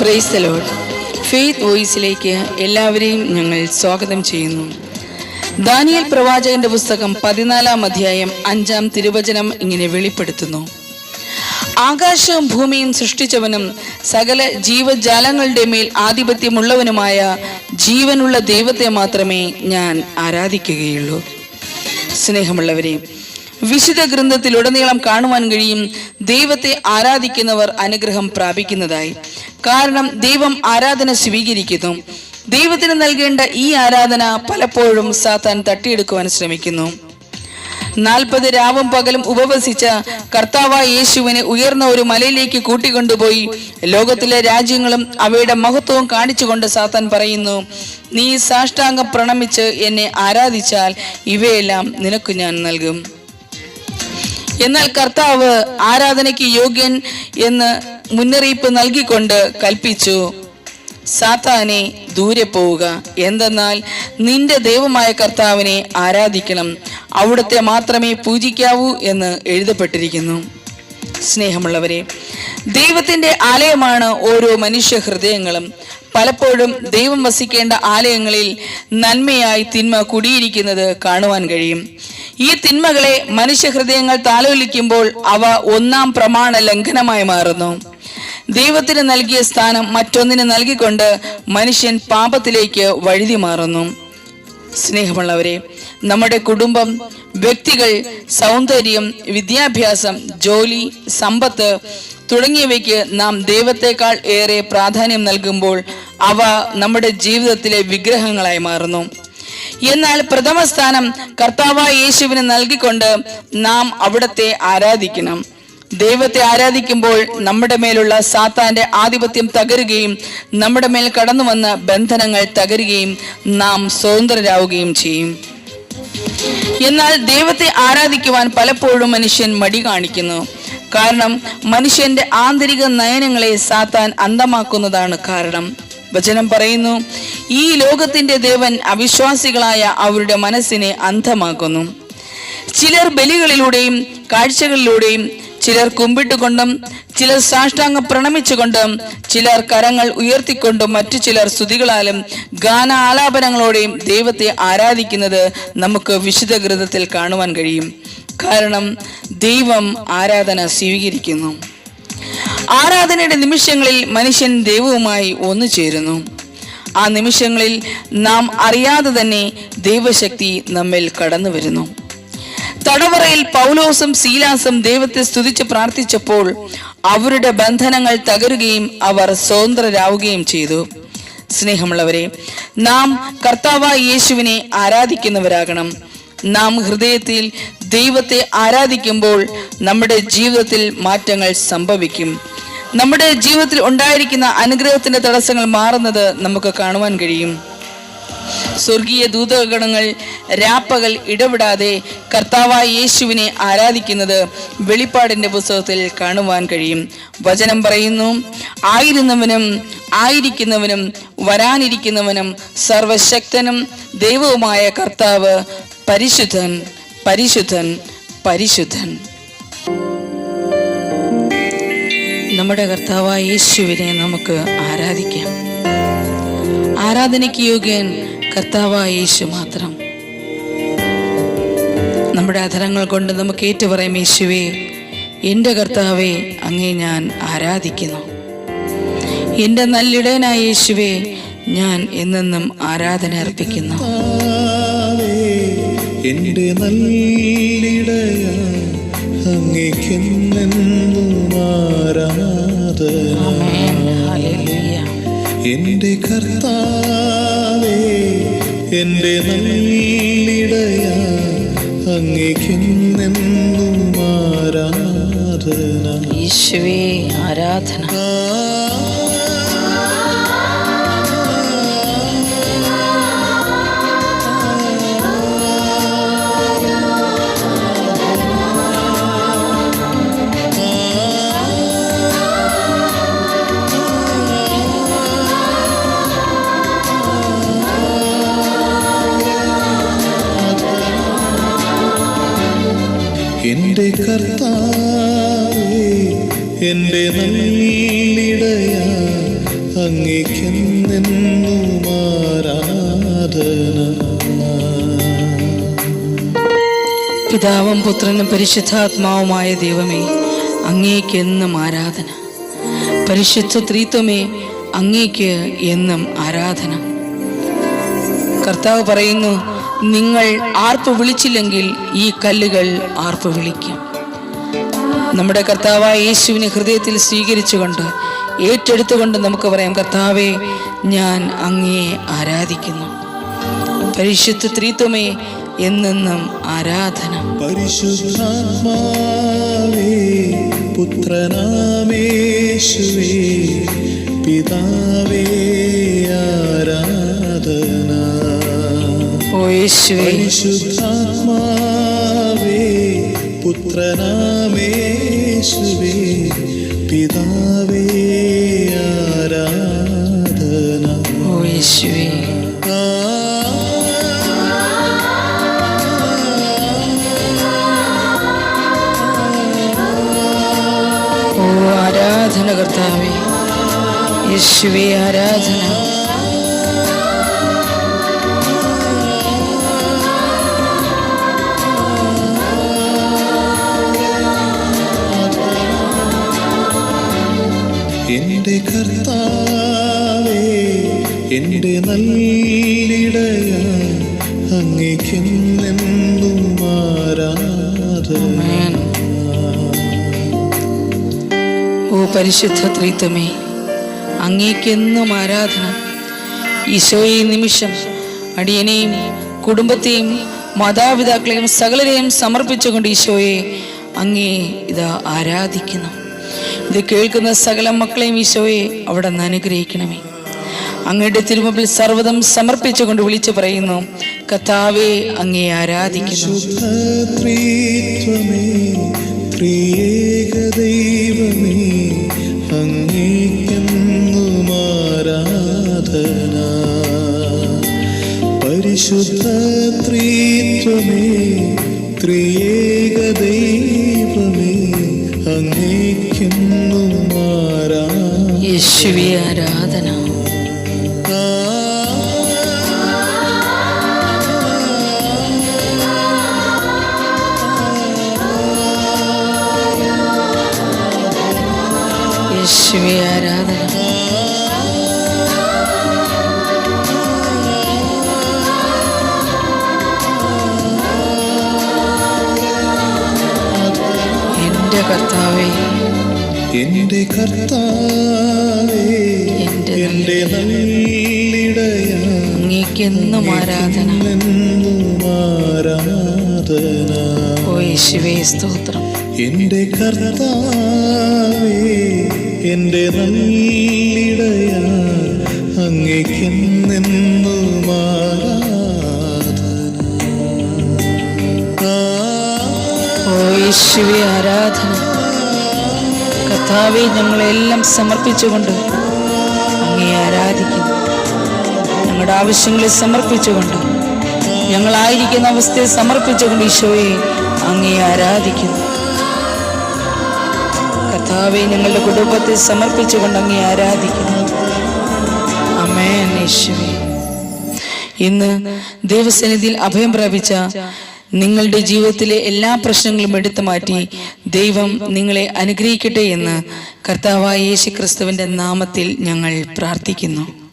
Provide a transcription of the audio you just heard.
Praise the Lord. Faith വോയിസിലേക്ക് എല്ലാവരെയും ഞങ്ങൾ സ്വാഗതം ചെയ്യുന്നു. ദാനിയേൽ പ്രവാചകന്റെ പുസ്തകം 14-ാം അധ്യായം 5-ാം തിരുവചനം ഇങ്ങനെ വെളിപ്പെടുത്തുന്നു: ആകാശവും ഭൂമിയും സൃഷ്ടിച്ചവനും സകല ജീവജാലങ്ങളുടെ മേൽ ആധിപത്യമുള്ളവനുമായ ജീവനുള്ള ദൈവത്തെ മാത്രമേ ഞാൻ ആരാധിക്കുകയുള്ളൂ. സ്നേഹമുള്ളവരെ, വിശുദ്ധ ഗ്രന്ഥത്തിലുടനീളം കാണുവാൻ കഴിയും ദൈവത്തെ ആരാധിക്കുന്നവർ അനുഗ്രഹം പ്രാപിക്കുന്നതായി. കാരണം ദൈവം ആരാധന സ്വീകരിക്കുന്നു. ദൈവത്തിന് നൽകേണ്ട ഈ ആരാധന പലപ്പോഴും സാത്താൻ തട്ടിയെടുക്കുവാൻ ശ്രമിക്കുന്നു. 40 രാവും പകലും ഉപവസിച്ച കർത്താവായ യേശുവിനെ ഉയർന്ന ഒരു മലയിലേക്ക് കൂട്ടിക്കൊണ്ടുപോയി ലോകത്തിലെ രാജ്യങ്ങളും അവയുടെ മഹത്വവും കാണിച്ചുകൊണ്ട് സാത്താൻ പറയുന്നു: നീ സാഷ്ടാംഗം പ്രണമിച്ച് എന്നെ ആരാധിച്ചാൽ ഇവയെല്ലാം നിനക്ക് ഞാൻ നൽകും. എന്നാൽ കർത്താവ് ആരാധനയ്ക്ക് യോഗ്യൻ എന്ന് മുന്നറിയിപ്പ് നൽകിക്കൊണ്ട് കൽപ്പിച്ചു: സാത്താനെ, ദൂരെ പോവുക. എന്തെന്നാൽ നിന്റെ ദൈവമായ കർത്താവിനെ ആരാധിക്കണം, അവിടുത്തെ മാത്രമേ പൂജിക്കാവൂ എന്ന് എഴുതപ്പെട്ടിരിക്കുന്നു. സ്നേഹമുള്ളവരെ, ദൈവത്തിന്റെ ആലയമാണ് ഓരോ മനുഷ്യ ഹൃദയങ്ങളും. പലപ്പോഴും ദൈവം വസിക്കേണ്ട ആലയങ്ങളിൽ നന്മയായി തിന്മ കുടിയിരിക്കുന്നത് കാണുവാൻ കഴിയും. ഈ തിന്മകളെ മനുഷ്യ ഹൃദയങ്ങൾ താലോലിക്കുമ്പോൾ അവ ഒന്നാം പ്രമാണ ലംഘനമായി മാറുന്നു. ദൈവത്തിന് നൽകിയ സ്ഥാനം മറ്റൊന്നിന് നൽകിക്കൊണ്ട് മനുഷ്യൻ പാപത്തിലേക്ക് വഴുതി മാറുന്നു. സ്നേഹമുള്ളവരെ, നമ്മുടെ കുടുംബം, വ്യക്തികൾ, സൗന്ദര്യം, വിദ്യാഭ്യാസം, ജോലി, സമ്പത്ത് തുടങ്ങിയവയ്ക്ക് നാം ദൈവത്തെക്കാൾ ഏറെ പ്രാധാന്യം നൽകുമ്പോൾ അവ നമ്മുടെ ജീവിതത്തിലെ വിഗ്രഹങ്ങളായി മാറുന്നു. എന്നാൽ പ്രഥമ സ്ഥാനം കർത്താവായ യേശുവിന് നൽകിക്കൊണ്ട് നാം അവിടത്തെ ആരാധിക്കണം. ദൈവത്തെ ആരാധിക്കുമ്പോൾ നമ്മുടെ മേലുള്ള സാത്താന്റെ ആധിപത്യം തകരുകയും നമ്മുടെ മേൽ കടന്നു വന്ന ബന്ധനങ്ങൾ തകരുകയും നാം സ്വതന്ത്രരാവുകയും ചെയ്യും. എന്നാൽ ദൈവത്തെ ആരാധിക്കുവാൻ പലപ്പോഴും മനുഷ്യൻ മടി കാണിക്കുന്നു. കാരണം മനുഷ്യന്റെ ആന്തരിക നയനങ്ങളെ സാത്താൻ അന്ധമാക്കുന്നതാണ് കാരണം. വചനം പറയുന്നു: ഈ ലോകത്തിന്റെ ദേവൻ അവിശ്വാസികളായ അവരുടെ മനസ്സിനെ അന്ധമാക്കുന്നു. ചിലർ ബലികളിലൂടെയും കാഴ്ചകളിലൂടെയും, ചിലർ കുമ്പിട്ടുകൊണ്ടും, ചിലർ സാഷ്ടാംഗം പ്രണമിച്ചുകൊണ്ടും, ചിലർ കരങ്ങൾ ഉയർത്തിക്കൊണ്ടും, മറ്റു ചിലർ സ്തുതികളാലും ഗാന ആലാപനങ്ങളോടെയും ദൈവത്തെ ആരാധിക്കുന്നത് നമുക്ക് വിശുദ്ധ ഗ്രന്ഥത്തിൽ കാണുവാൻ കഴിയും. കാരണം ദൈവം ആരാധന സ്വീകരിക്കുന്നു. ആരാധനയുടെ നിമിഷങ്ങളിൽ മനുഷ്യൻ ദൈവവുമായി ഒന്നു ചേരുന്നു. ആ നിമിഷങ്ങളിൽ നാം അറിയാതെ തന്നെ ദൈവശക്തി നമ്മിൽ കടന്നു വരുന്നു. തടവറയിൽ പൗലോസും സീലാസും ദൈവത്തെ സ്തുതിച്ച് പ്രാർത്ഥിച്ചപ്പോൾ അവരുടെ ബന്ധനങ്ങൾ തകരുകയും അവർ സ്വതന്ത്രരാവുകയും ചെയ്തു. സ്നേഹമുള്ളവരെ, നാം കർത്താവായ യേശുവിനെ ആരാധിക്കുന്നവരാകണം. നാം ഹൃദയത്തിൽ ദൈവത്തെ ആരാധിക്കുമ്പോൾ നമ്മുടെ ജീവിതത്തിൽ മാറ്റങ്ങൾ സംഭവിക്കും. നമ്മുടെ ജീവിതത്തിൽ ഉണ്ടായിരിക്കുന്ന അനുഗ്രഹത്തിന്റെ തടസ്സങ്ങൾ മാറുന്നത് നമുക്ക് കാണുവാൻ കഴിയും. സ്വർഗീയ ദൂതഗണങ്ങൾ രാപ്പകൽ ഇടപെടാതെ കർത്താവായ യേശുവിനെ ആരാധിക്കുന്നത് വെളിപ്പാടിന്റെ പുസ്തകത്തിൽ കാണുവാൻ കഴിയും. വചനം പറയുന്നു: ആയിരുന്നവനും ആയിരിക്കുന്നവനും വരാനിരിക്കുന്നവനും സർവശക്തനും ദൈവവുമായ കർത്താവ് പരിശുദ്ധൻ, പരിശുദ്ധൻ, പരിശുദ്ധൻ. നമ്മുടെ കർത്താവായ യേശുവിനെ നമുക്ക് ആരാധിക്കാം. ആരാധനയ്ക്ക് യോഗ്യൻ കർത്താവായ യേശു മാത്രം. നമ്മുടെ അധരങ്ങൾ കൊണ്ട് നമുക്ക് ഏറ്റുപറയാം: യേശുവേ, എൻ്റെ കർത്താവേ, അങ്ങേ ഞാൻ ആരാധിക്കുന്നു. എൻ്റെ നല്ലിടയനായ യേശുവേ, ഞാൻ എന്നെന്നും ആരാധന അർപ്പിക്കുന്നു. എൻ്റെ നല്ലിടയ അങ്ങേക്കെന്നെന്നും ആരാധന. എൻ്റെ കർത്താവേ, എൻ്റെ നല്ലിടയ അങ്ങേക്കെന്നെന്നും ആരാധന. യേശുവേ, ആരാധന. എൻ്റെ കർത്താവേ, എൻ്റെ നല്ലിടയ അങ്ങേക്കെന്നെന്നും ആരാധന. പിതാവും പുത്രനും പരിശുദ്ധാത്മാവുമായ ദൈവമേ, അങ്ങേക്ക് എന്നും ആരാധന. പരിശുദ്ധ ത്രിത്വമേ, അങ്ങേക്ക് എന്നും ആരാധന. കർത്താവ് പറയുന്നു, നിങ്ങൾ ആർപ്പ് വിളിച്ചില്ലെങ്കിൽ ഈ കല്ലുകൾ ആർപ്പ് വിളിക്കും. നമ്മുടെ കർത്താവായ യേശുവിനെ ഹൃദയത്തിൽ സ്വീകരിച്ചുകൊണ്ട് ഏറ്റെടുത്തുകൊണ്ട് നമുക്ക് പറയാം, കർത്താവേ, ഞാൻ അങ്ങയെ ആരാധിക്കുന്നു. പരിശുദ്ധ ത്രിത്വമേ, എന്നെന്നും ആരാധന. പരിശുദ്ധാത്മാവേ, പുത്രനാമേശുവേ, പിതാവേ ആരാധന. ഓ യേശുവേ, പരിശുദ്ധാത്മാവേ, പുത്രനാമേശുവേ, പിതാവേ ആരാധന. ഓ യേശുവേ, ഓ ആരാധന കർത്താവേ, യേശുവേ ആരാധന. എന്റെ കർത്താവേ, എന്റെ നല്ലിടയ, അങ്ങേക്കെന്നെന്നും ആരാധന. ഓ പരിശുദ്ധ ത്രിത്വമേ, അങ്ങേക്കെന്നും ആരാധന. ഈശോയെ, നിമിഷം അടിയനെയും കുടുംബത്തെയും മാതാപിതാക്കളെയും സകലരെയും സമർപ്പിച്ചുകൊണ്ട് ഈശോയെ അങ്ങേ ഇതാ ആരാധിക്കുന്നു. ഇത് കേൾക്കുന്ന സകല മക്കളെയും ഈശോയെ അവിടെ നിന്ന് അനുഗ്രഹിക്കണമേ. അങ്ങയുടെ തിരുമുമ്പിൽ സർവ്വതും സമർപ്പിച്ചുകൊണ്ട് വിളിച്ചു പറയുന്നു, കർത്താവേ, അങ്ങേ ആരാധിക്കുന്നു. ത്രിയേക ദൈവമേ, അങ്ങേക്കെന്നും ആരാധന. പരിശുദ്ധ ത്രിത്വമേ, ത്രിയേക ദൈവമേ, അങ്ങേക്കെന്നും ആരാധന. യേശുവേ ആരാധന. യേശുവേ ആരാധന. എന്റെ കർത്താവേ, എന്റെ കർത്താവേ, എന്റെ നല്ലിടയ, അങ്ങേക്കെന്നും ആരാധന. ആരാധന. ഓ യേശുവേ സ്തോത്രം. എന്റെ കർത്താവേ, എന്റെ നല്ലിടയ, അങ്ങേക്കെന്നെന്നും ആരാധന. ഓ യേശുവേ ആരാധന. കർത്താവേ, ഞങ്ങളെല്ലാം സമർപ്പിച്ചുകൊണ്ട് അങ്ങേ ആരാധിക്കുന്നു. ഞങ്ങളുടെ ആവശ്യങ്ങളെ സമർപ്പിച്ചുകൊണ്ട്, ഞങ്ങളായിരിക്കുന്ന അവസ്ഥയെ സമർപ്പിച്ചുകൊണ്ട് ഈശോയെ അങ്ങേ ആരാധിക്കുന്നു. കർത്താവേ, ഞങ്ങളുടെ കുടുംബത്തെ സമർപ്പിച്ചുകൊണ്ട് അങ്ങേ ആരാധിക്കുന്നു. ആമേൻ. യേശുവേ, ഇന്ന് ദൈവസന്നിധിയിൽ അഭയം പ്രാപിച്ച നിങ്ങളുടെ ജീവിതത്തിലെ എല്ലാ പ്രശ്നങ്ങളും എടുത്തു മാറ്റി ദൈവം നിങ്ങളെ അനുഗ്രഹിക്കട്ടെ എന്ന് കർത്താവായ യേശു ക്രിസ്തുവിന്റെ നാമത്തിൽ ഞങ്ങൾ പ്രാർത്ഥിക്കുന്നു.